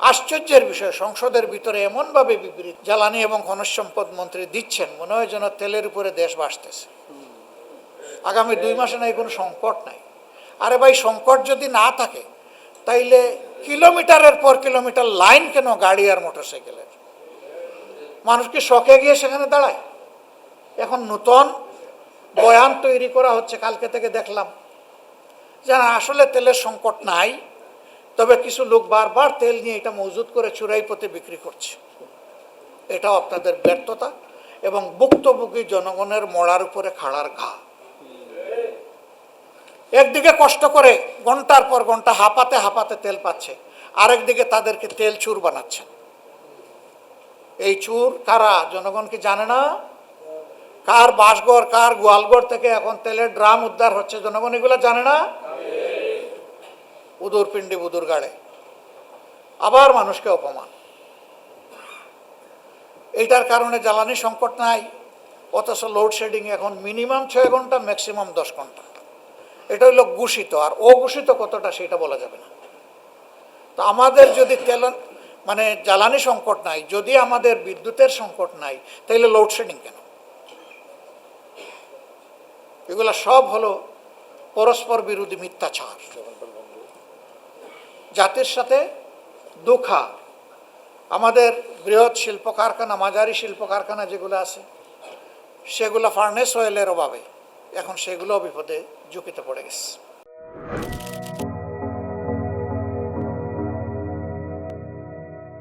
আশ্চর্যের বিষয়, সংসদের ভিতরে এমনভাবে বিবৃতি জ্বালানি এবং খনিজ সম্পদ মন্ত্রী দিচ্ছেন, মনে হয় যেন তেলের উপরে দেশ ভাসতেছে। আগামী 2 মাসে নাই কোনো সংকট নাই। আরে ভাই, সংকট যদি না থাকে তাইলে কিলোমিটারের পর কিলোমিটার লাইন কেন গাড়ি আর মোটরসাইকেলের? মানুষ কি শখে গিয়ে সেখানে দাঁড়ায়? এখন নূতন বয়ান তৈরি করা হচ্ছে, কালকে থেকে দেখলাম যে আসলে তেলের সংকট নাই, তবে কিছু লোক বারবার তেল নিয়ে এটা মজুত করে চুরাই পথে বিক্রি করছে। এটাও আপনাদের ব্যর্থতা এবং ভুক্তভোগী জনগণের মরার উপরে খাড়ার ঘা। একদিকে কষ্ট করে ঘন্টার পর ঘন্টা হাঁপাতে হাঁপাতে তেল পাচ্ছে, আরেকদিকে তাদেরকে তেল চুর বানাচ্ছেন। এই চুর কারা? জনগণ কি জানে না? কার বাসঘর, কার গোয়ালঘর থেকে এখন তেলের ড্রাম উদ্ধার হচ্ছে, জনগণ এগুলো জানে না? উদুর পিণ্ডি বুদুর গাড়ে আবার মানুষকে অপমান। এইটার কারণে জ্বালানি সংকট নাই, অথচ লোডশেডিং এখন মিনিমাম 6 ঘন্টা, ম্যাক্সিমাম 10 ঘন্টা। এটা হইল ঘোষিত, আর অঘোষিত কতটা সেটা বলা যাবে না। তো আমাদের যদি জ্বালানি সংকট নাই, যদি আমাদের বিদ্যুতের সংকট নাই, তাহলে লোডশেডিং কেন? এগুলা সব হলো পরস্পর বিরোধী মিথ্যাচার। জাতির সাথে ধোঁকা। আমাদের বৃহৎ শিল্প কারখানা, মাঝারি শিল্প কারখানা যেগুলো আছে, সেগুলো ফার্নেস অয়েলের অভাবে এখন সেগুলো বিপদে ঝুঁকিতে পড়ে গেছে।